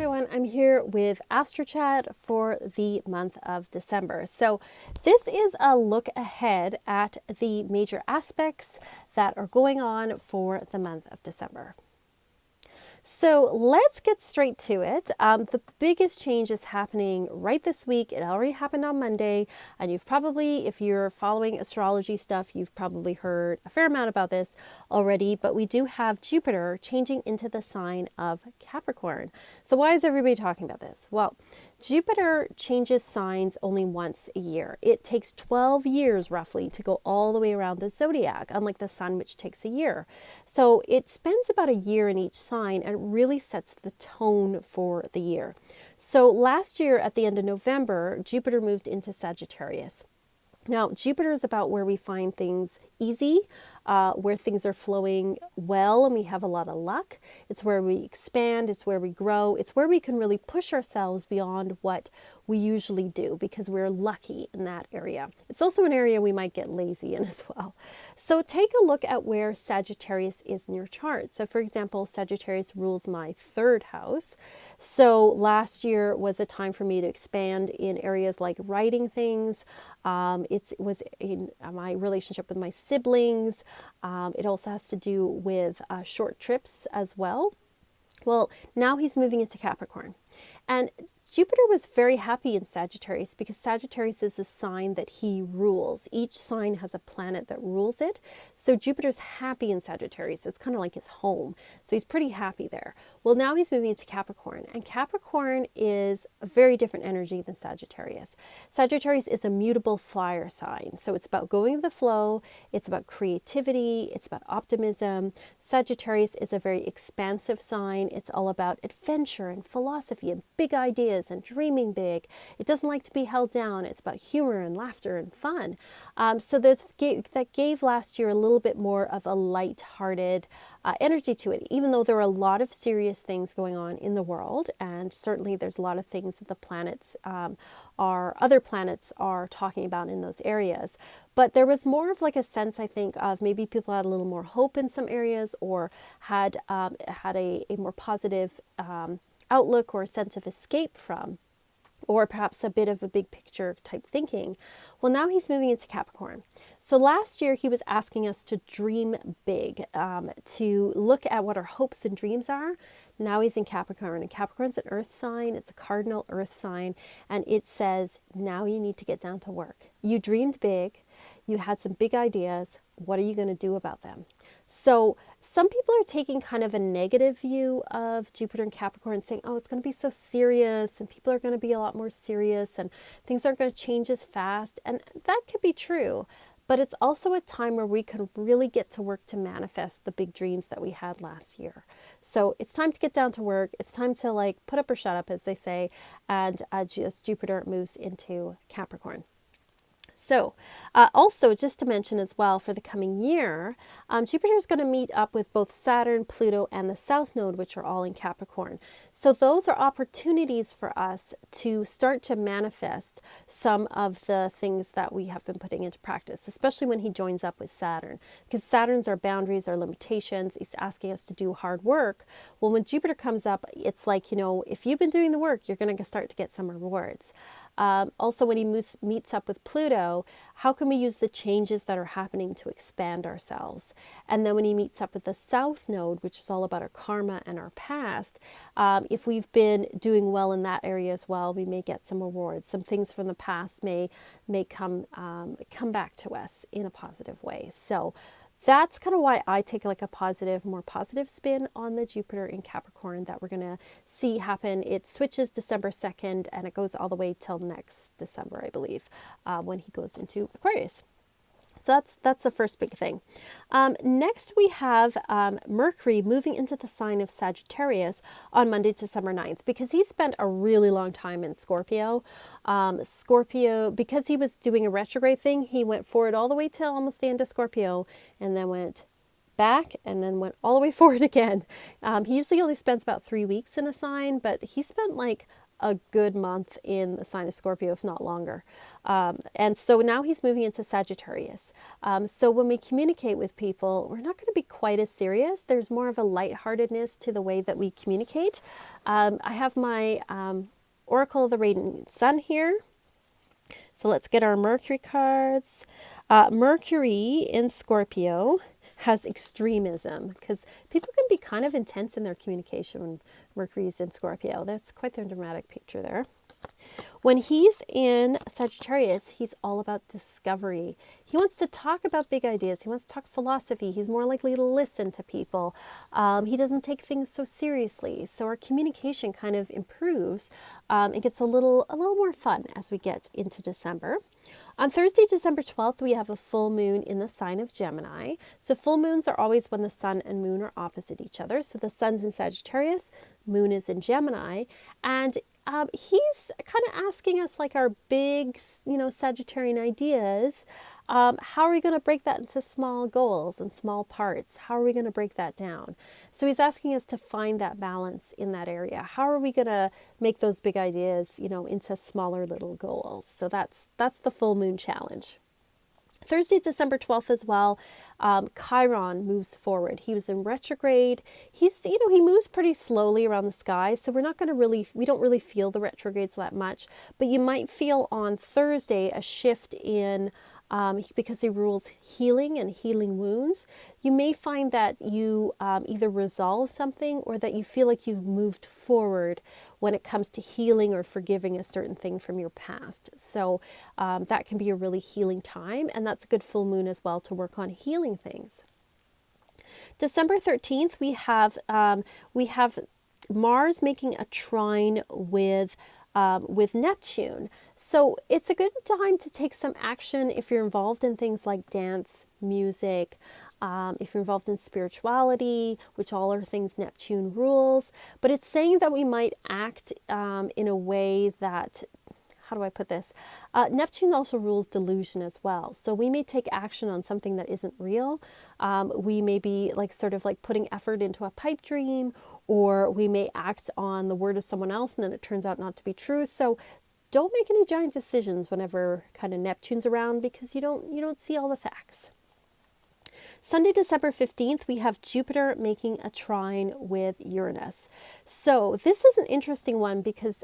everyone, I'm here with Astro Chat for the month of December. So this is a look ahead at the major aspects that are going on for the month of December. So let's get straight to it. The biggest change is happening right this week. It already happened on Monday, and you've probably, if you're following astrology stuff, you've probably heard a fair amount about this already, but we do have Jupiter changing into the sign of Capricorn. So why is everybody talking about this? Well, Jupiter changes signs only once a year. It takes 12 years roughly to go all the way around the zodiac, unlike the sun, which takes a year. So it spends about a year in each sign and it really sets the tone for the year. So last year at the end of November, Jupiter moved into Sagittarius. Now, Jupiter is about where we find things easy, where things are flowing well and we have a lot of luck. It's where we expand, it's where we grow, it's where we can really push ourselves beyond what we usually do because we're lucky in that area. It's also an area we might get lazy in as well. So take a look at where Sagittarius is in your chart. So for example, Sagittarius rules my third house. So last year was a time for me to expand in areas like writing things. It was in my relationship with my siblings. It also has to do with short trips as well. Well, now he's moving into Capricorn. And Jupiter was very happy in Sagittarius because Sagittarius is a sign that he rules. Each sign has a planet that rules it. So Jupiter's happy in Sagittarius. It's kind of like his home. So he's pretty happy there. Well, now he's moving into Capricorn. And Capricorn is a very different energy than Sagittarius. Sagittarius is a mutable flyer sign. So it's about going with the flow. It's about creativity. It's about optimism. Sagittarius is a very expansive sign. It's all about adventure and philosophy and big ideas and dreaming big. It doesn't like to be held down. It's about humor and laughter and fun. So that gave last year a little bit more of a light-hearted energy to it, even though there are a lot of serious things going on in the world, and certainly there's a lot of things that the planets other planets are talking about in those areas. But there was more of like a sense, I think, of maybe people had a little more hope in some areas or had a more positive outlook or a sense of escape from, or perhaps a bit of a big picture type thinking. Well, now he's moving into Capricorn. So last year he was asking us to dream big, to look at what our hopes and dreams are. Now he's in Capricorn, and Capricorn's an earth sign. It's a cardinal earth sign, and it says, now you need to get down to work. You dreamed big. You had some big ideas. What are you going to do about them? So some people are taking kind of a negative view of Jupiter and Capricorn, saying, oh, it's going to be so serious and people are going to be a lot more serious and things aren't going to change as fast. And that could be true. But it's also a time where we can really get to work to manifest the big dreams that we had last year. So it's time to get down to work. It's time to like put up or shut up, as they say. And just Jupiter moves into Capricorn. So also just to mention as well for the coming year, Jupiter is going to meet up with both Saturn, Pluto, and the South Node, which are all in Capricorn. So those are opportunities for us to start to manifest some of the things that we have been putting into practice, especially when he joins up with Saturn, because Saturn's our boundaries, our limitations. He's asking us to do hard work. Well, when Jupiter comes up, it's like, you know, if you've been doing the work, you're going to start to get some rewards. Also, when he meets up with Pluto, how can we use the changes that are happening to expand ourselves? And then when he meets up with the South Node, which is all about our karma and our past, if we've been doing well in that area as well, we may get some rewards. Some things from the past may come back to us in a positive way. So that's kind of why I take like a more positive spin on the Jupiter in Capricorn that we're going to see happen. It switches December 2nd and it goes all the way till next December, I believe, when he goes into Aquarius. So that's the first big thing. Next, we have Mercury moving into the sign of Sagittarius on Monday, December 9th, because he spent a really long time in Scorpio. Scorpio, because he was doing a retrograde thing, he went forward all the way till almost the end of Scorpio and then went back and then went all the way forward again. He usually only spends about 3 weeks in a sign, but he spent like a good month in the sign of Scorpio, if not longer. And so now he's moving into Sagittarius. So when we communicate with people, we're not going to be quite as serious. There's more of a lightheartedness to the way that we communicate. I have my Oracle of the Radiant Sun here. So let's get our Mercury cards. Mercury in Scorpio has extremism, because people can be kind of intense in their communication when Mercury is in Scorpio. That's quite the dramatic picture there. When he's in Sagittarius, he's all about discovery. He wants to talk about big ideas. He wants to talk philosophy. He's more likely to listen to people. He doesn't take things so seriously. So our communication kind of improves. It gets a little more fun as we get into December. On Thursday, December 12th, we have a full moon in the sign of Gemini. So full moons are always when the sun and moon are opposite each other. So the sun's in Sagittarius, moon is in Gemini, and he's kind of asking us, like, our big, Sagittarian ideas. How are we going to break that into small goals and small parts? How are we going to break that down? So he's asking us to find that balance in that area. How are we going to make those big ideas, into smaller little goals? So that's the full moon challenge. Thursday, December 12th as well, Chiron moves forward. He was in retrograde. He's, he moves pretty slowly around the sky, so we don't really feel the retrogrades that much, but you might feel on Thursday a shift in, because he rules healing and healing wounds. You may find that you either resolve something, or that you feel like you've moved forward when it comes to healing or forgiving a certain thing from your past. So that can be a really healing time, and that's a good full moon as well to work on healing things. December 13th, we have Mars making a trine with Neptune. So it's a good time to take some action if you're involved in things like dance, music, if you're involved in spirituality, which all are things Neptune rules. But it's saying that we might act in a way that, how do I put this? Neptune also rules delusion as well. So we may take action on something that isn't real. We may be sort of putting effort into a pipe dream, or we may act on the word of someone else and then it turns out not to be true. So don't make any giant decisions whenever kind of Neptune's around, because you don't see all the facts. Sunday, December 15th, we have Jupiter making a trine with Uranus. So this is an interesting one, because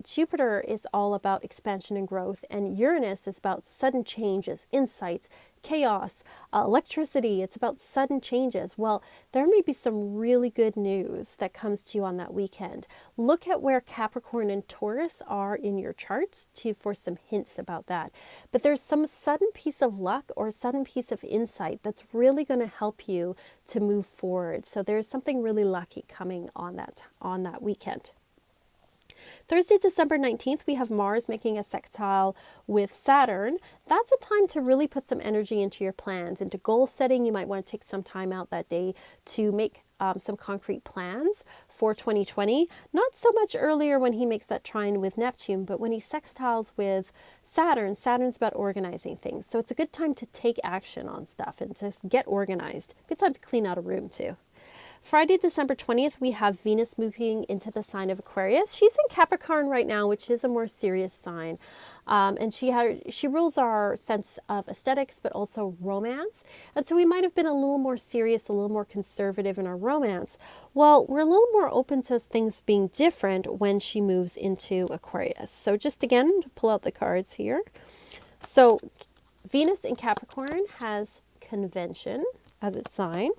Jupiter is all about expansion and growth, and Uranus is about sudden changes, insights, chaos, electricity. It's about sudden changes. Well, there may be some really good news that comes to you on that weekend. Look at where Capricorn and Taurus are in your charts for some hints about that. But there's some sudden piece of luck or sudden piece of insight that's really going to help you to move forward. So there's something really lucky coming on that weekend. Thursday, December 19th, we have Mars making a sextile with Saturn. That's a time to really put some energy into your plans, into goal setting. You might want to take some time out that day to make some concrete plans for 2020. Not so much earlier when he makes that trine with Neptune, but when he sextiles with Saturn, Saturn's about organizing things. So it's a good time to take action on stuff and to get organized. Good time to clean out a room too. Friday, December 20th, we have Venus moving into the sign of Aquarius. She's in Capricorn right now, which is a more serious sign. And she rules our sense of aesthetics, but also romance. And so we might have been a little more serious, a little more conservative in our romance. Well, we're a little more open to things being different when she moves into Aquarius. So just again, to pull out the cards here. So Venus in Capricorn has convention as its sign.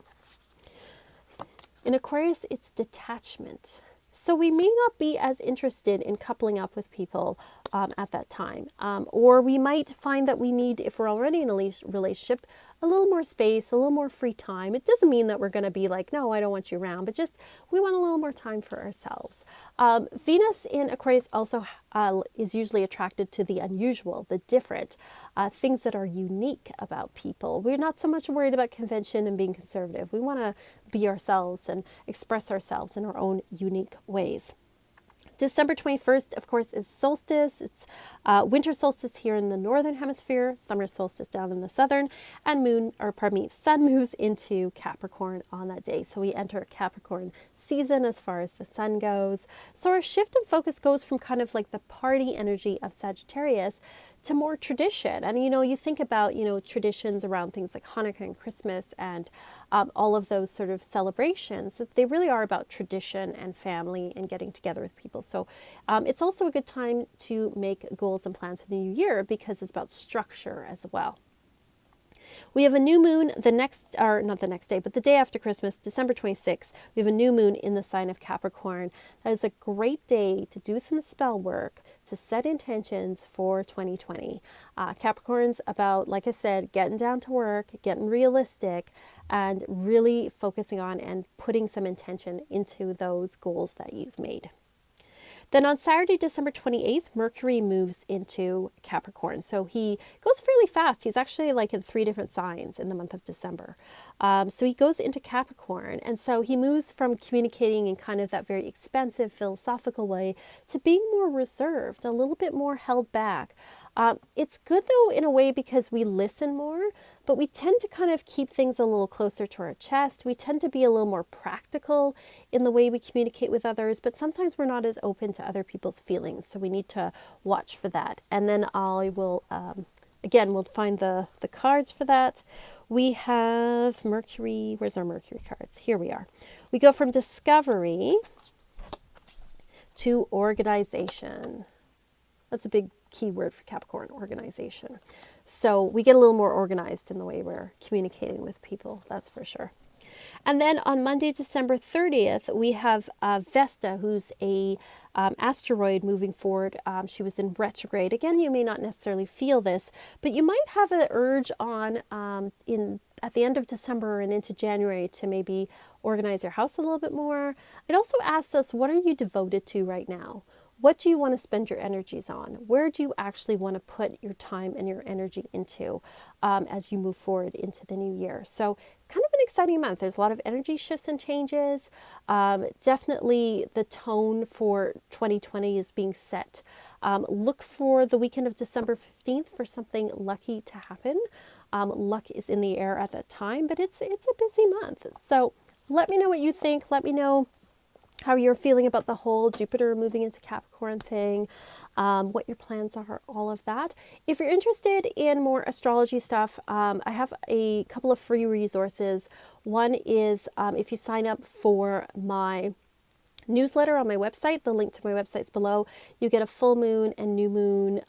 In Aquarius, it's detachment. So we may not be as interested in coupling up with people at that time. Or we might find that we need, if we're already in a relationship, a little more space, a little more free time. It doesn't mean that we're going to be like, no, I don't want you around, but just we want a little more time for ourselves. Venus in Aquarius also is usually attracted to the unusual, the different, things that are unique about people. We're not so much worried about convention and being conservative. We want to be ourselves and express ourselves in our own unique ways. December 21st, of course, is solstice. It's winter solstice here in the northern hemisphere, summer solstice down in the southern, and sun moves into Capricorn on that day. So we enter Capricorn season as far as the sun goes. So our shift in focus goes from kind of like the party energy of Sagittarius to more tradition. And, you think about, traditions around things like Hanukkah and Christmas and all of those sort of celebrations, that they really are about tradition and family and getting together with people. So it's also a good time to make goals and plans for the new year because it's about structure as well. We have a new moon not the next day, but the day after Christmas, December 26th, we have a new moon in the sign of Capricorn. That is a great day to do some spell work, to set intentions for 2020. Capricorn's about, like I said, getting down to work, getting realistic, and really focusing on and putting some intention into those goals that you've made. Then on Saturday, December 28th, Mercury moves into Capricorn. So he goes fairly fast. He's actually like in 3 different signs in the month of December. So he goes into Capricorn. And so he moves from communicating in kind of that very expansive, philosophical way to being more reserved, a little bit more held back. It's good though in a way because we listen more, but we tend to kind of keep things a little closer to our chest. We tend to be a little more practical in the way we communicate with others, but sometimes we're not as open to other people's feelings. So we need to watch for that. And then I will, again, we'll find the cards for that. We have Mercury. Where's our Mercury cards? Here we are. We go from discovery to organization. That's a big key word for Capricorn, organization. So we get a little more organized in the way we're communicating with people, that's for sure. And then on Monday, December 30th, we have Vesta, who's a asteroid moving forward. She was in retrograde. Again, you may not necessarily feel this, but you might have an urge on at the end of December and into January to maybe organize your house a little bit more. It also asks us, what are you devoted to right now? What do you want to spend your energies on? Where do you actually want to put your time and your energy into as you move forward into the new year? So it's kind of an exciting month. There's a lot of energy shifts and changes. Definitely the tone for 2020 is being set. Look for the weekend of December 15th for something lucky to happen. Luck is in the air at that time, but it's a busy month. So let me know what you think. Let me know how you're feeling about the whole Jupiter moving into Capricorn thing, what your plans are, all of that. If you're interested in more astrology stuff, I have a couple of free resources. One is if you sign up for my newsletter on my website, the link to my website is below, you get a full moon and new moon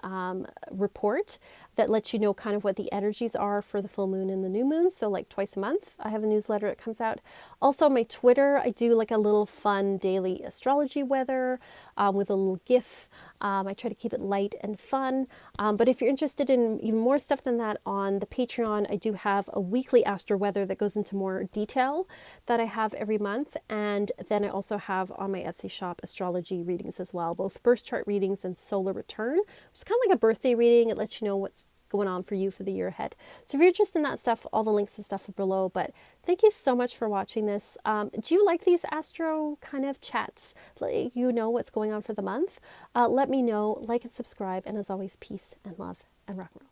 report that lets you know kind of what the energies are for the full moon and the new moon. So like twice a month, I have a newsletter that comes out. Also my Twitter, I do like a little fun daily astrology weather with a little GIF. I try to keep it light and fun. But if you're interested in even more stuff than that, on the Patreon, I do have a weekly astro weather that goes into more detail that I have every month. And then I also have on my Etsy shop astrology readings as well, both birth chart readings and solar return, which is kind of like a birthday reading. It lets you know what's going on for you for the year ahead. So if you're interested in that stuff, all the links and stuff are below. But thank you so much for watching this. Do you like these astro kind of chats? Let you know what's going on for the month. Let me know, like and subscribe. And as always, peace and love and rock and roll.